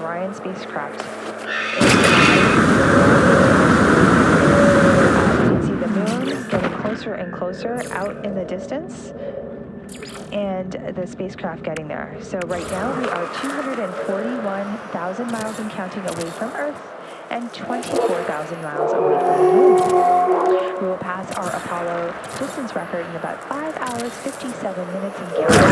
Orion spacecraft. You can see the moon getting closer and closer out in the distance, and the spacecraft getting there. So right now we are 241,000 miles and counting away from Earth, and 24,000 miles away from the moon. We will pass our Apollo distance record in about 5 hours, 57 minutes and counting.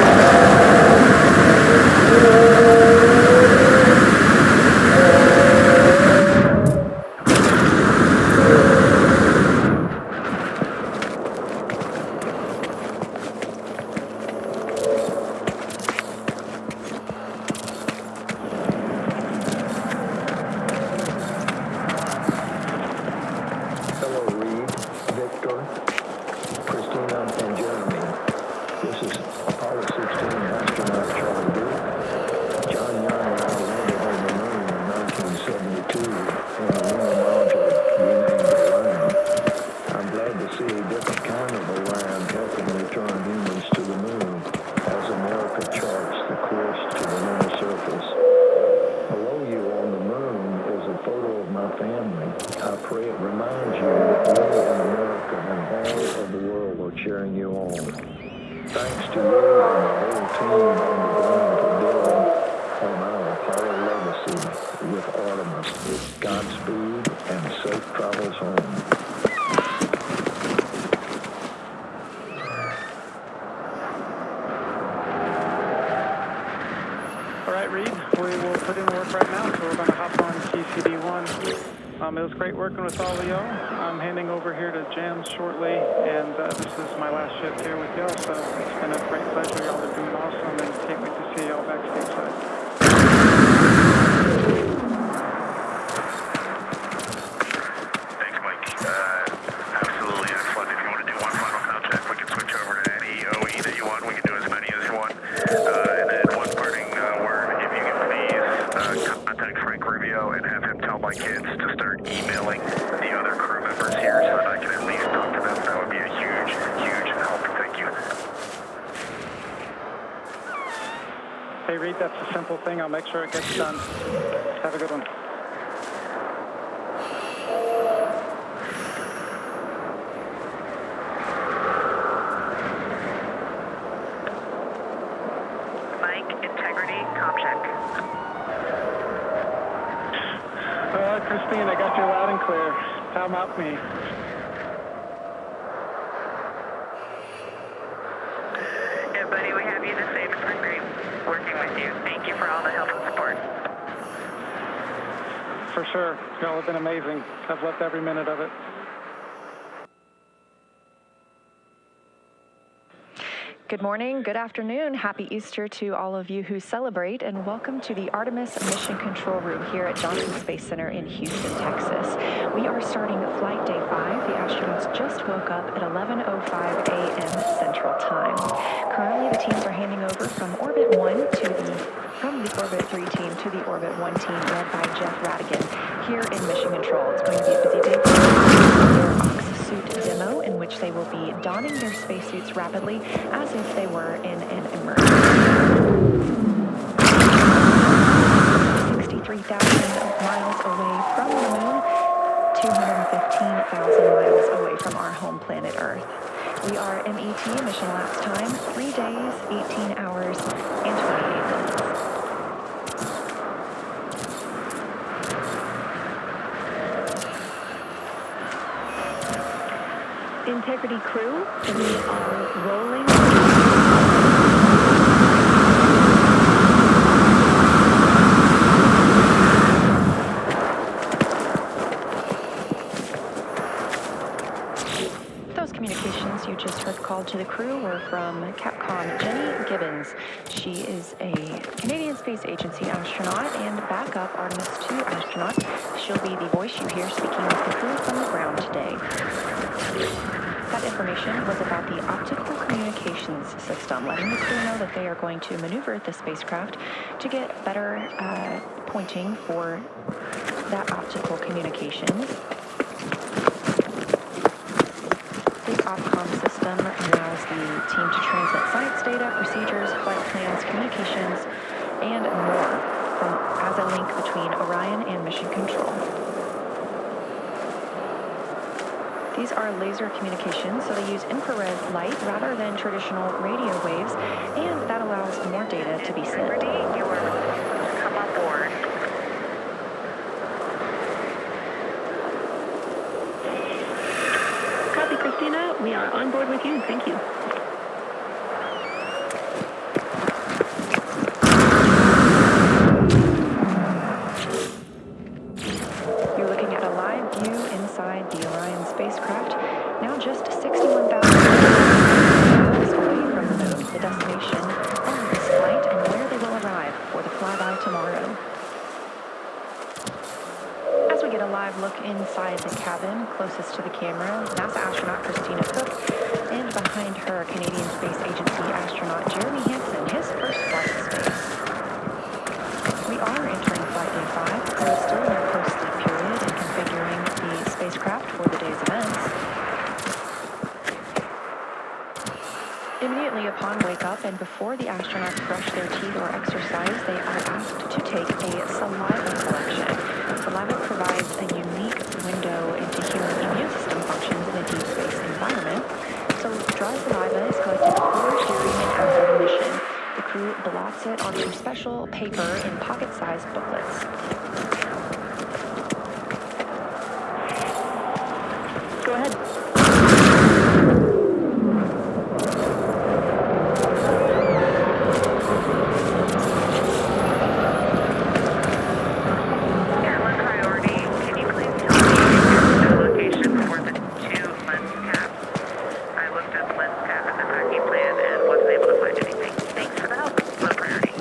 It was great working with all of y'all. I'm handing over here to Jam shortly, and this is my last shift here with y'all, so it's been a great pleasure. Y'all are doing awesome, and can't wait to see y'all backstage side. Thanks, Mike. Absolutely have fun. If you want to do one final contact, we can switch over to any OE that you want. We can do as many as you want. And then one parting word, if you can please contact Frank Rubio and have him tell my kids to start emailing the other crew members here so that I can at least talk to them. That would be a huge, huge help. Thank you. Hey, Reed, that's a simple thing. I'll make sure it gets done. Have a good one. Mike, integrity, comm check. Christine, I got you loud and clear. Time out me. Yeah, buddy, we have you the same. It's been great working with you. Thank you for all the help and support. For sure. Y'all have been amazing. I've loved every minute of it. Good morning, good afternoon, happy Easter to all of you who celebrate, and welcome to the Artemis Mission Control Room here at Johnson Space Center in Houston, Texas. We are starting flight day 5. The astronauts just woke up at 11:05 a.m. Central Time. Currently, the teams are handing over from the Orbit 3 team to the Orbit 1 team led by Jeff Radigan here in Mission Control. It's going to be a busy day for them. Suit demo in which they will be donning their spacesuits rapidly as if they were in an emergency. 63,000 miles away from the moon, 215,000 miles away from our home planet Earth. We are MET, mission elapsed time, 3 days, 18 hours, and 28 minutes. Integrity crew, we are rolling. Those communications you just heard called to the crew were from Capcom Jenny Gibbons. She is a Canadian Space Agency astronaut and backup Artemis 2 astronaut. She'll be the voice you hear speaking with the crew from the ground today. That information was about the optical communications system, letting the crew know that they are going to maneuver the spacecraft to get better pointing for that optical communications. This OPCOM system allows the team to transmit science data, procedures, flight plans, communications, and more from as a link between Orion and Mission Control. These are laser communications, so they use infrared light rather than traditional radio waves, and that allows more data to be sent. Ready? You are come on board. Copy, Christina. We are on board with you. Thank you. You're looking at a live view inside the Orion spacecraft, now just 61,000 miles away from the moon, the destination of this flight, and where they will arrive for the flyby tomorrow. As we get a live look inside the cabin, closest to the camera, NASA astronaut Christina Cook, and behind her, Canadian Space Agency astronaut Jeremy Hansen, his first flight to space. We are entering flight day 5, we're still in our post-sleep period and configuring the spacecraft for the day's events. Immediately upon wake-up and before the astronauts brush their teeth or exercise, they are asked to take a saliva collection. Saliva provides a unique window into human immune system functions in a deep space environment. So dry saliva is collected before during and after the mission. The crew blots it onto special paper in pocket-sized booklets. Go ahead. Airline priority. Can you please tell me the location for the 2 lens caps? I looked at the lens cap in the tracking plan and wasn't able to find anything. Thanks for the help. Low priority.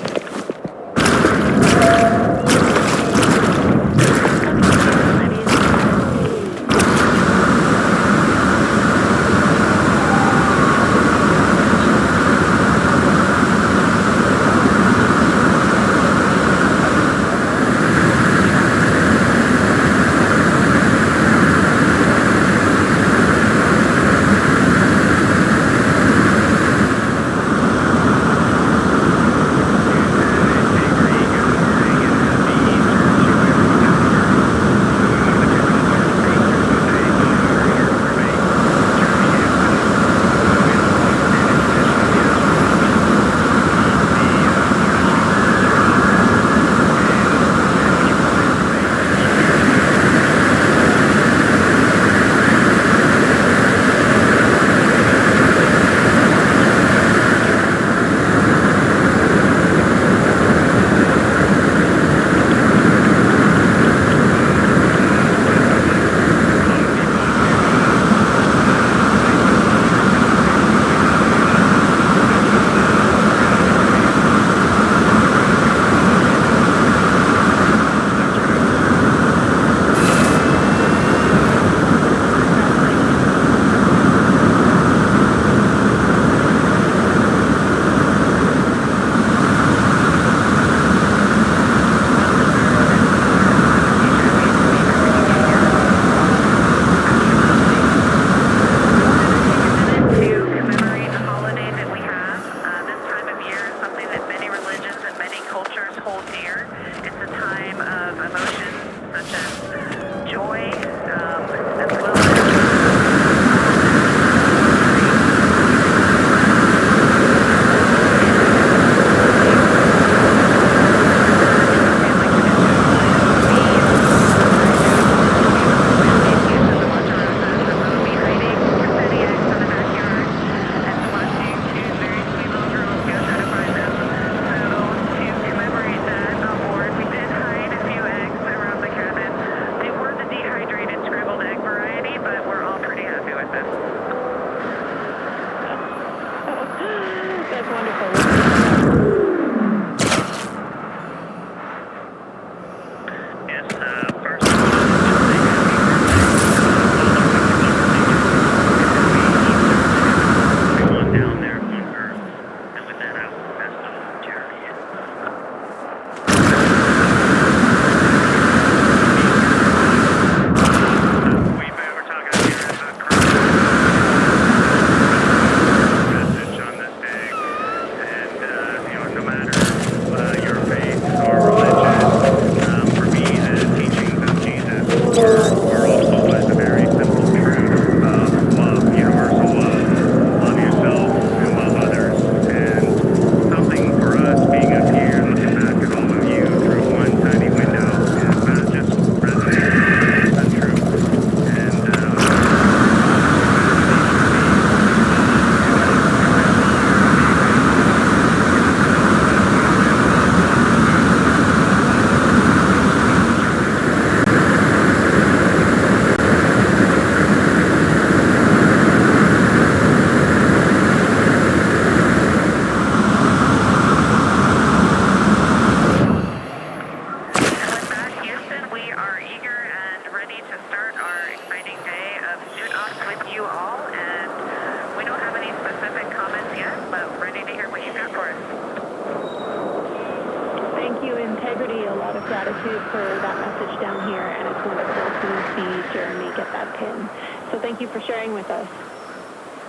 gratitude for that message down here, and it's wonderful to see Jeremy get that pin. So thank you for sharing with us.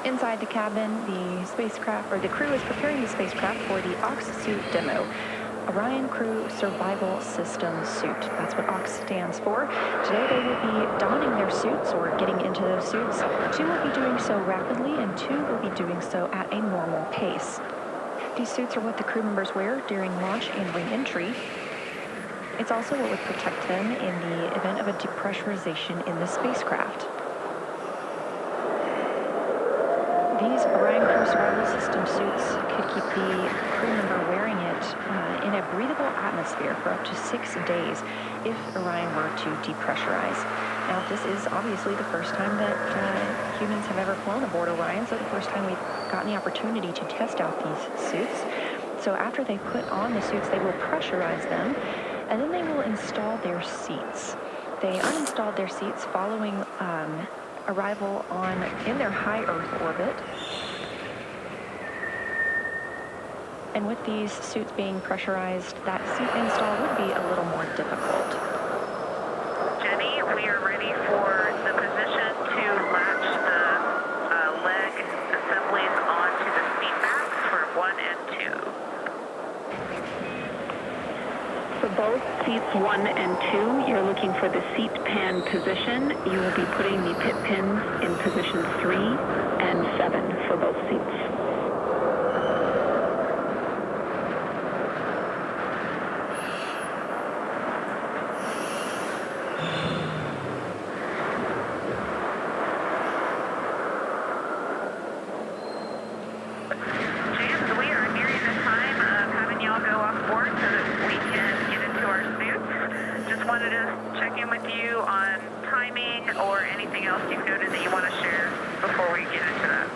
Inside the cabin, the crew is preparing the spacecraft for the Ox suit demo. Orion Crew Survival System Suit. That's what OX stands for. Today they will be donning their suits or getting into those suits. 2 will be doing so rapidly and 2 will be doing so at a normal pace. These suits are what the crew members wear during launch and re-entry. It's also what would protect them in the event of a depressurization in the spacecraft. These Orion Crew Survival System suits could keep the crew member wearing it in a breathable atmosphere for up to 6 days if Orion were to depressurize. Now, this is obviously the first time that humans have ever flown aboard Orion, so the first time we've gotten the opportunity to test out these suits. So after they put on the suits, they will pressurize them, and then they will install their seats. They uninstalled their seats following arrival in their high Earth orbit. And with these suits being pressurized, that seat install would be a little more difficult. Jenny, we are ready for the position to latch the leg assemblies onto the seat backs for 1 and 2. For both seats 1 and 2, you're looking for the seat pan position. You will be putting the pit pins in positions 3 and 7 for both seats. James, we are nearing the time of having y'all go off board so that we can get into our suits. Just wanted to check in with you on timing or anything else you've noted that you want to share before we get into that.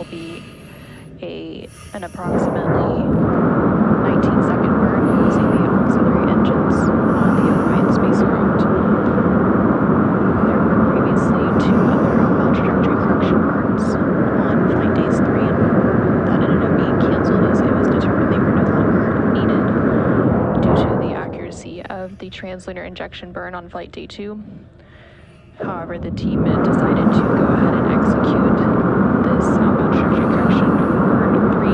will be an approximately 19-second burn using the auxiliary engines on the Orion spacecraft. There were previously 2 other outbound trajectory correction burns on flight days 3 and 4 that ended up being canceled as it was determined they were no longer needed due to the accuracy of the translunar injection burn on flight day 2. However, the team decided to go ahead and execute this outbound trajectory correction burn 3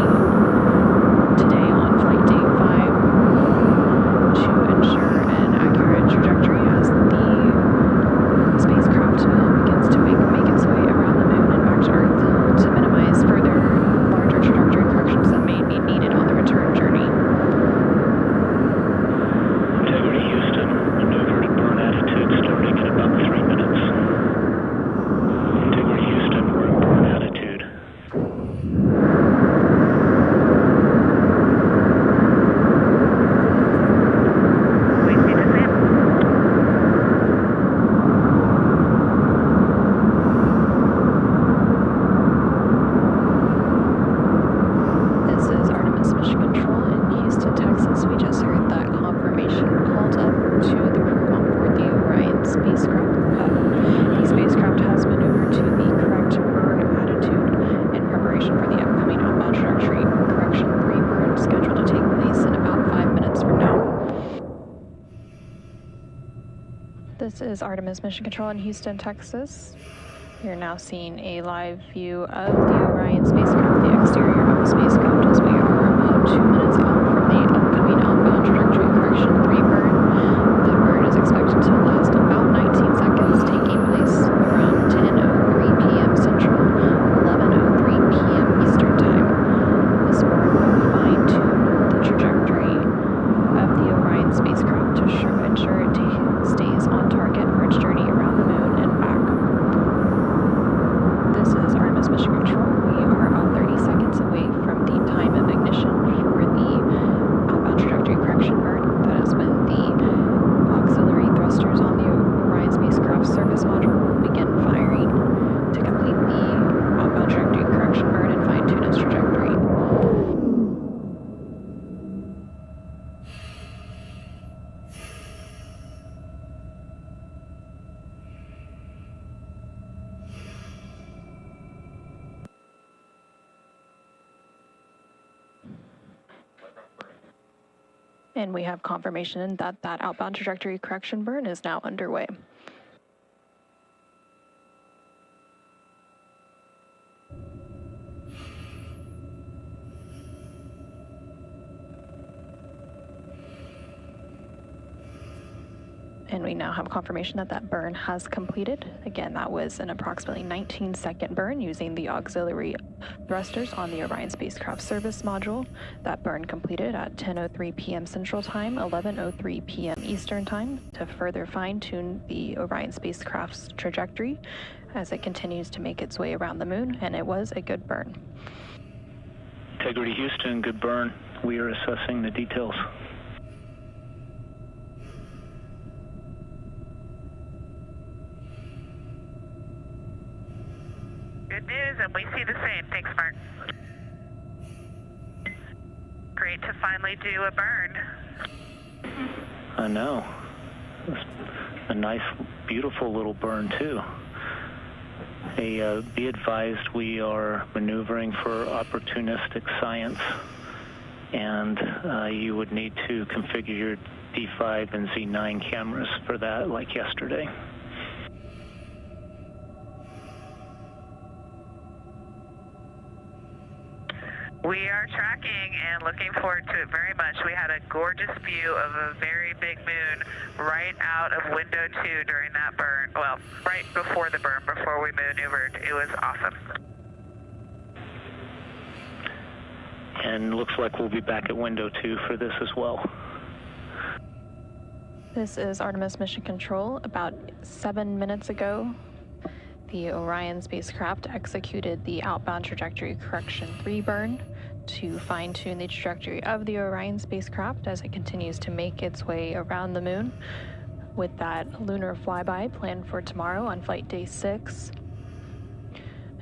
today on flight day 5 to ensure an accurate trajectory as the spacecraft begins to make its way around the moon and back to Earth to minimize further larger trajectory corrections that may be needed on the return journey. Integrity Houston, maneuver to burn attitude starting in about 3 minutes. Integrity Houston, we're in burn attitude. We see the same. This is Artemis Mission Control in Houston, Texas. We just heard that confirmation called up to the crew on board the Orion spacecraft. The spacecraft has maneuvered to the correct burn attitude in preparation for the upcoming outbound trajectory correction 3 burn scheduled to take place in about 5 minutes from now. This is Artemis Mission Control in Houston, Texas. You're now seeing a live view of the Orion spacecraft, the exterior of the spacecraft, as we are about 2 minutes out from the upcoming outbound trajectory correction 3 burn. The burn is expected to last about 19 seconds, taking place around 10:03 p.m. Central, 11:03 p.m. Eastern Time. This burn will fine-tune the trajectory of the Orion spacecraft to ensure it stays on target for its journey around the moon and back. This is Artemis Mission Control. We are about 30 seconds away from the time of ignition for the outbound trajectory correction burn. That is when the auxiliary thrusters on the Orion spacecraft service module will begin firing to complete the outbound trajectory correction burn and fine-tune its trajectory. And we have confirmation that outbound trajectory correction burn is now underway. And we now have confirmation that burn has completed. Again, that was an approximately 19-second burn using the auxiliary thrusters on the Orion spacecraft service module. That burn completed at 10:03 p.m. Central Time, 11:03 p.m. Eastern Time to further fine-tune the Orion spacecraft's trajectory as it continues to make its way around the moon, and it was a good burn. Integrity Houston, good burn. We are assessing the details. Good news, and we see the same. Thanks, Mark. Great to finally do a burn. I know. It's a nice, beautiful little burn, too. Hey, be advised we are maneuvering for opportunistic science, and you would need to configure your D5 and Z9 cameras for that, like yesterday. We are tracking and looking forward to it very much. We had a gorgeous view of a very big moon right out of window 2 during that burn. Well, right before the burn, before we maneuvered. It was awesome. And looks like we'll be back at window 2 for this as well. This is Artemis Mission Control. About 7 minutes ago, the Orion spacecraft executed the outbound trajectory correction 3 burn to fine-tune the trajectory of the Orion spacecraft as it continues to make its way around the moon, with that lunar flyby planned for tomorrow on flight day 6.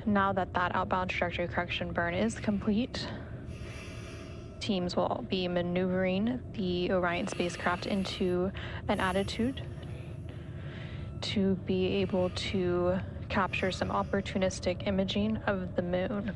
now that that outbound trajectory correction burn is complete, teams will be maneuvering the Orion spacecraft into an attitude to be able to capture some opportunistic imaging of the moon.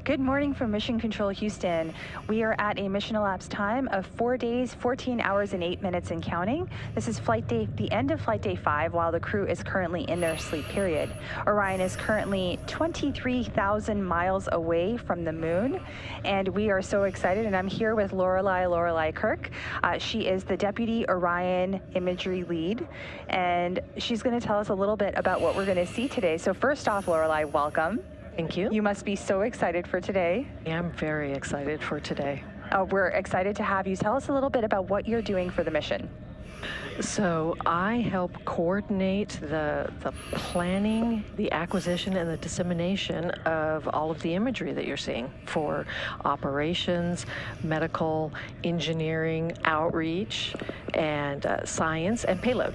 Good morning from Mission Control Houston. We are at a mission elapsed time of 4 days, 14 hours and 8 minutes and counting. This is flight day, the end of flight day 5, while the crew is currently in their sleep period. Orion is currently 23,000 miles away from the moon, and we are so excited. And I'm here with Lorelei Kirk. She is the Deputy Orion Imagery Lead, and she's going to tell us a little bit about what we're going to see today. So first off, Lorelei, welcome. Thank you. You must be so excited for today. Yeah, I'm very excited for today. We're excited to have you. Tell us a little bit about what you're doing for the mission. So I help coordinate the planning, the acquisition, and the dissemination of all of the imagery that you're seeing for operations, medical, engineering, outreach, and science and payload.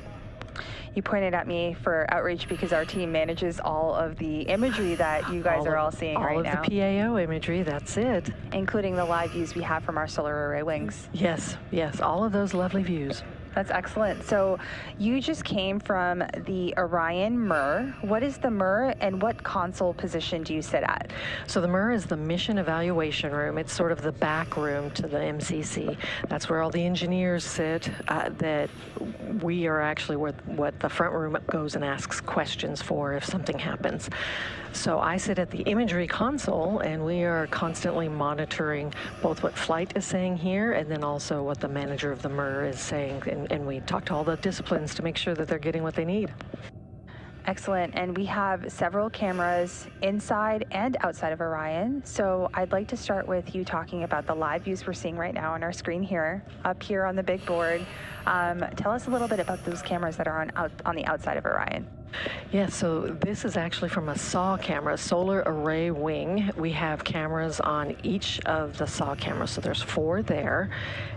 You pointed at me for outreach because our team manages all of the imagery that you guys are all seeing right now. All of the PAO imagery, that's it. Including the live views we have from our solar array wings. Yes, all of those lovely views. That's excellent. So you just came from the Orion MER. What is the MER and what console position do you sit at? So the MER is the mission evaluation room. It's sort of the back room to the MCC. That's where all the engineers sit, that we are actually what the front room goes and asks questions for if something happens. So I sit at the imagery console, and we are constantly monitoring both what flight is saying here and then also what the manager of the MER is saying. And we talk to all the disciplines to make sure that they're getting what they need. Excellent. And we have several cameras inside and outside of Orion. So I'd like to start with you talking about the live views we're seeing right now on our screen here, up here on the big board. Tell us a little bit about those cameras that are on the outside of Orion. Yeah, so this is actually from a SAW camera, solar array wing. We have cameras on each of the SAW cameras, so there's 4 there,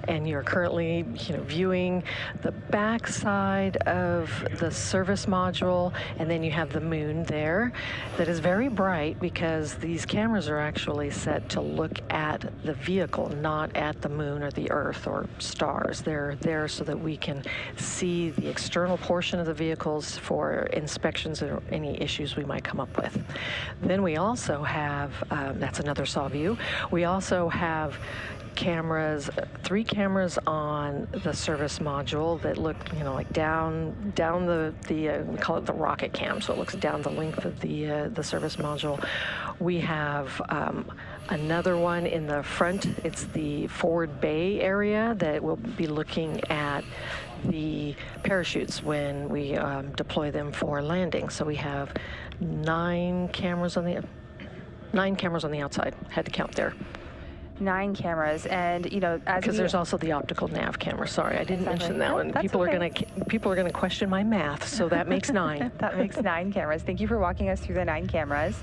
and you're currently, viewing the back side of the service module, and then you have the moon there. That is very bright because these cameras are actually set to look at the vehicle, not at the moon or the Earth or stars. They're there so that we can see the external portion of the vehicles for inspections or any issues we might come up with. Then we also have, that's another SAW view, we also have cameras, 3 cameras on the service module that look, like down the we call it the rocket cam, so it looks down the length of the service module. We have another one in the front. It's the forward bay area that will be looking at the parachutes when we deploy them for landing. So we have 9 cameras on the outside. Had to count there. 9 cameras, and because there's also the optical nav camera. Sorry, I didn't mention that one. That's People okay. are gonna question my math, so that makes 9. That makes 9 cameras. Thank you for walking us through the 9 cameras.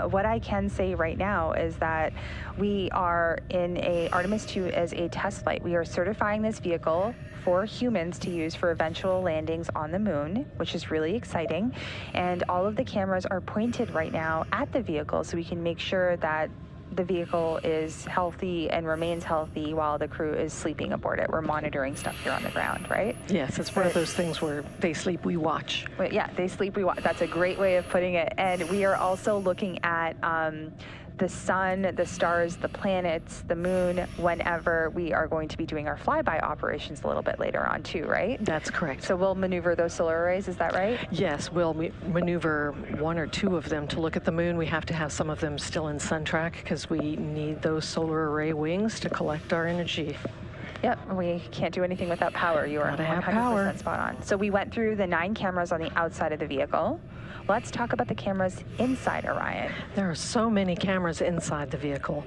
What I can say right now is that we are in a Artemis 2 as a test flight. We are certifying this vehicle for humans to use for eventual landings on the moon, which is really exciting. And all of the cameras are pointed right now at the vehicle so we can make sure that the vehicle is healthy and remains healthy while the crew is sleeping aboard it. We're monitoring stuff here on the ground, right? Yes, it's one of those things where they sleep, we watch. Yeah, they sleep, we watch. That's a great way of putting it. And we are also looking at the sun, the stars, the planets, the moon, whenever we are going to be doing our flyby operations a little bit later on too, right? That's correct. So we'll maneuver those solar arrays, is that right? Yes, we'll maneuver 1 or 2 of them to look at the moon. We have to have some of them still in sun track because we need those solar array wings to collect our energy. Yep, we can't do anything without power. You are 100% spot on. So we went through the 9 cameras on the outside of the vehicle. Let's talk about the cameras inside Orion. There are so many cameras inside the vehicle.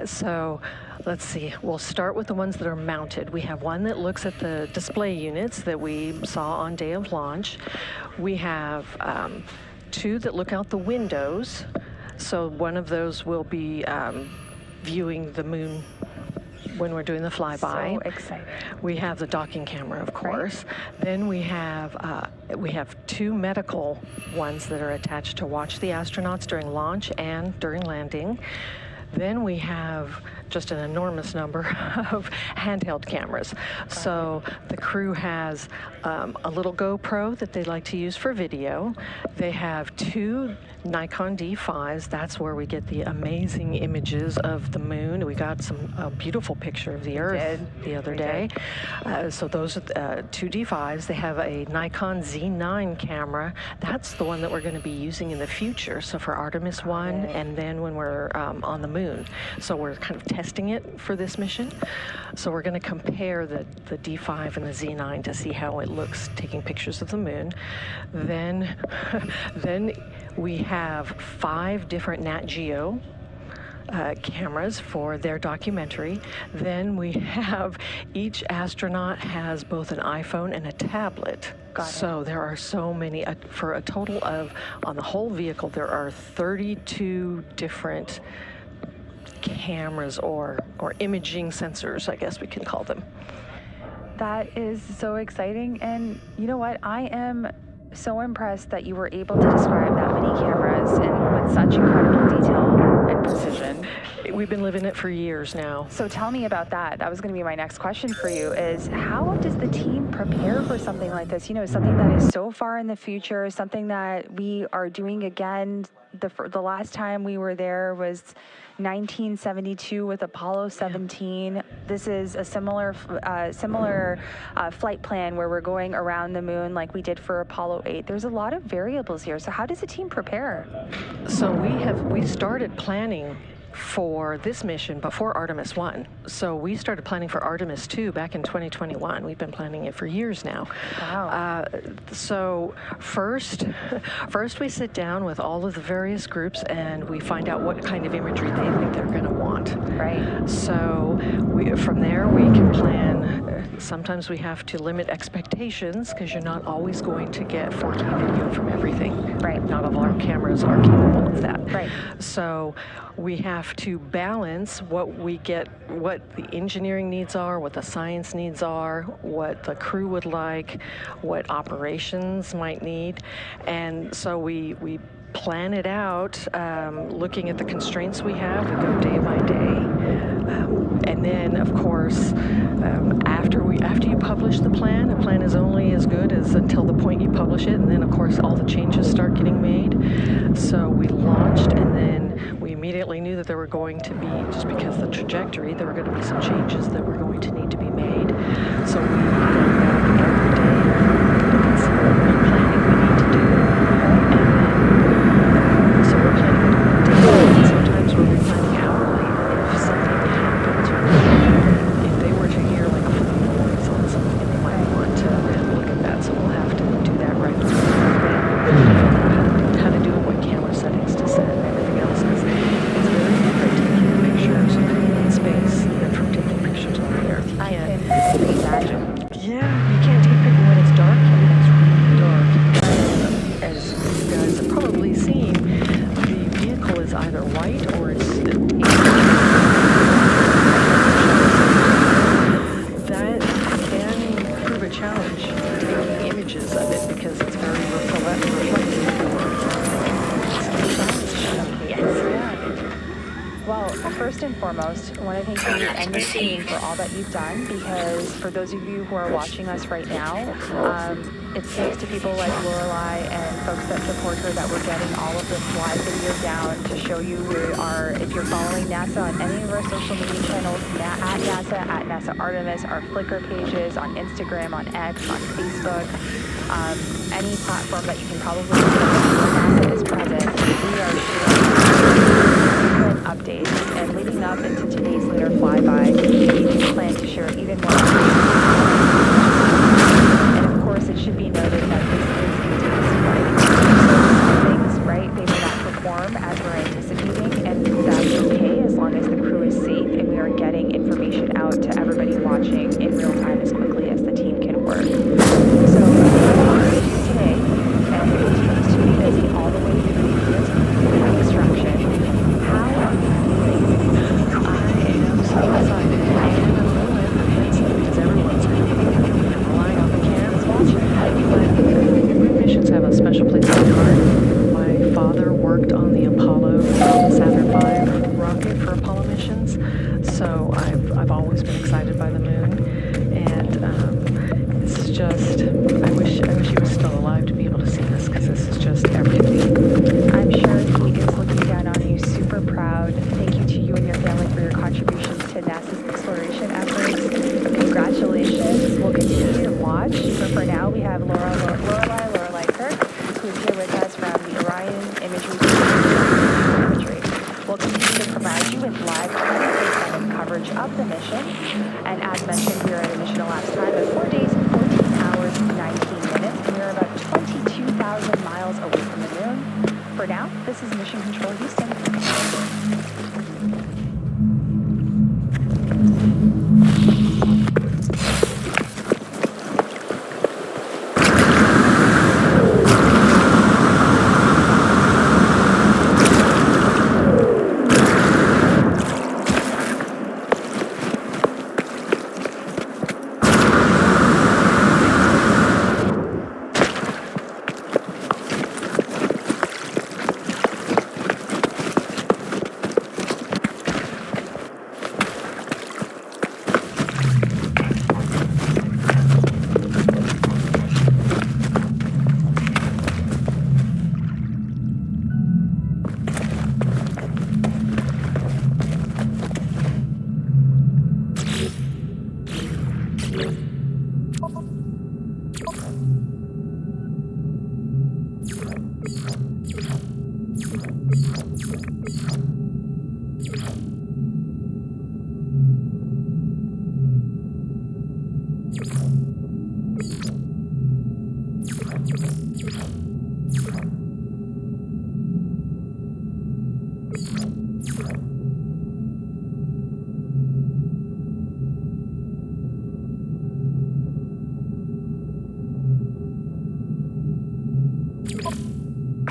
So let's see, we'll start with the ones that are mounted. We have one that looks at the display units that we saw on day of launch. We have 2 that look out the windows. So one of those will be viewing the moon when we're doing the flyby. So exciting. We have the docking camera, of course. Right. Then we have 2 medical ones that are attached to watch the astronauts during launch and during landing. Then we have just an enormous number of handheld cameras. So the crew has a little GoPro that they like to use for video. They have 2 Nikon D5s. That's where we get the amazing images of the moon. We got a beautiful picture of the Earth the other day. So those are two D5s. They have a Nikon Z9 camera. That's the one that we're going to be using in the future. So for Artemis 1, and then when we're on the moon. So we're kind of testing it for this mission. So we're going to compare the D5 and the Z9 to see how it looks taking pictures of the moon. Then we have 5 different Nat Geo cameras for their documentary. Then we have each astronaut has both an iPhone and a tablet. So there are so many, for a total of, on the whole vehicle, there are 32 different cameras or imaging sensors, I guess we can call them. That is so exciting. And you know what? I am so impressed that you were able to describe that many cameras and with such incredible detail and precision. We've been living it for years now. So tell me about that. That was going to be my next question for you, is how does the team prepare for something like this? You know, something that is so far in the future, something that we are doing again. The last time we were there was 1972 with Apollo 17. This is a similar flight plan where we're going around the moon like we did for Apollo 8. There's a lot of variables here. So how does the team prepare? So we started planning for this mission before Artemis 1. So we started planning for Artemis 2 back in 2021. We've been planning it for years now. Wow. So first we sit down with all of the various groups and we find out what kind of imagery they think they're going to want. Right. So from there we can plan. Sometimes we have to limit expectations because you're not always going to get 4K video from everything. Right. Not all our cameras are capable of that. Right. So we have to balance what the engineering needs are, what the science needs are, what the crew would like, what operations might need. And so we plan it out, looking at the constraints we have. We go day by day. And then, of course, after you publish the plan is only as good as until the point you publish it. And then, of course, all the changes start getting made. So we launched, and then we immediately knew that there were going to be, just because of the trajectory, there were going to be some changes that were going to need to be made. So we go back every day and look at some of the planning we need to do. And then, so we're planning daily. Sometimes we're replanning hourly. If something happens, or if they were to hear like a funny noise on something, they might want to look at that. So we'll have to do that right away. How to do it, what camera settings to set, and everything else. It's very different taking pictures in space than from taking pictures on the Earth. I can imagine. Yeah, you can't take pictures when it's dark. It's really dark. As you guys have probably seen, the vehicle is either white or it's that can prove a challenge taking images of it because it's very reflective. Well, first and foremost, I want to thank you and the team for all that you've done, because for those of you who are watching us right now, it's thanks to people like Lorelei and folks that support her that we're getting all of this live video down to show you if you're following NASA on any of our social media channels, at NASA, at NASA Artemis, our Flickr pages, on Instagram, on X, on Facebook, any platform that you can probably see where NASA is present, we are sharing updates, and leading up into today's lunar flyby, we do plan to share even more updates. And of course, it should be noted that this is a test flight. So things, right, they may not perform as we're anticipating, and that's okay as long as the crew is safe and we are getting information out to everybody watching in real time as quickly as the team can work. So today, and it continues to be busy all the way through the construction. How are you feeling? I am so excited, and I'm a little apprehensive because everyone's relying on the cams watching. But moon missions have a special place in my heart. My father worked on the Apollo Saturn V rocket for Apollo missions, so I've always been excited by the moon, and it's just I wish he was still alive to be able to see this, because this is just everything. I'm sure coverage of the mission. And as mentioned, we are at a mission elapsed time of 4 days, 14 hours, 19 minutes, and we are about 22,000 miles away from the moon. For now, this is Mission Control Houston.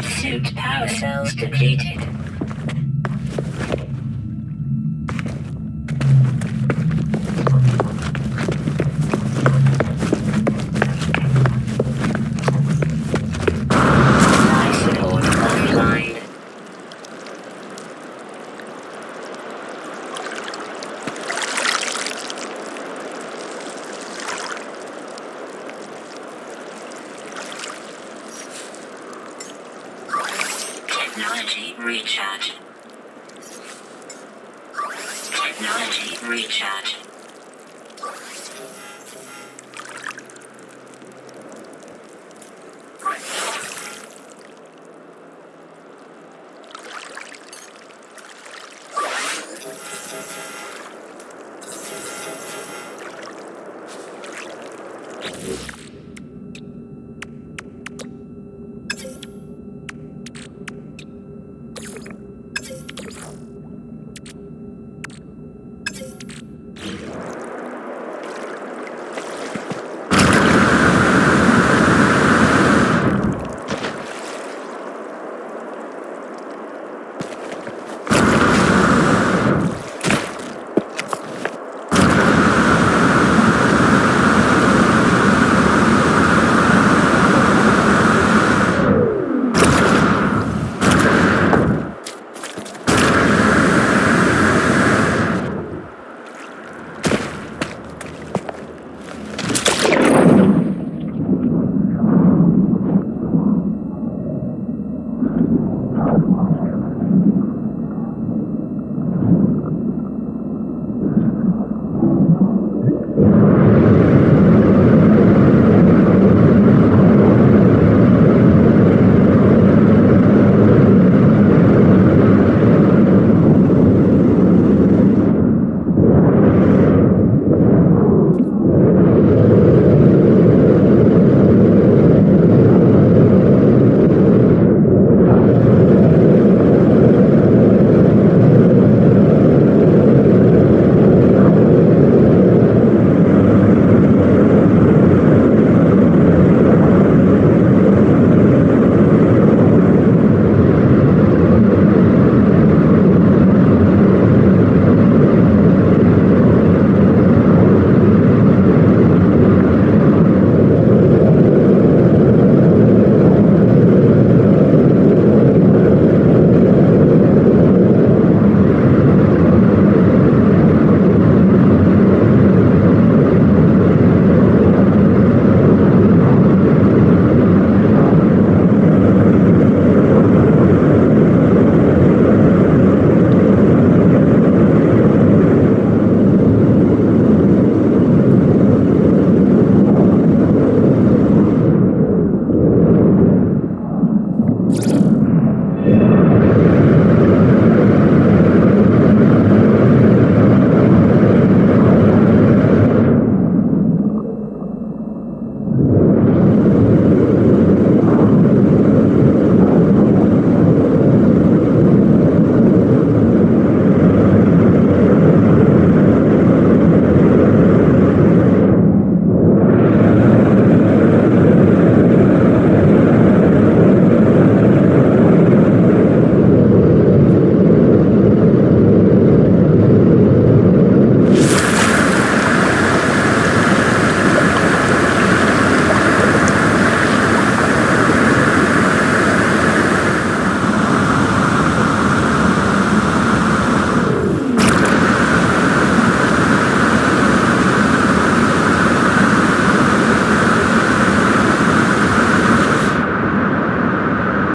Suit power cells depleted. Life support offline. Technology recharge. Technology recharge.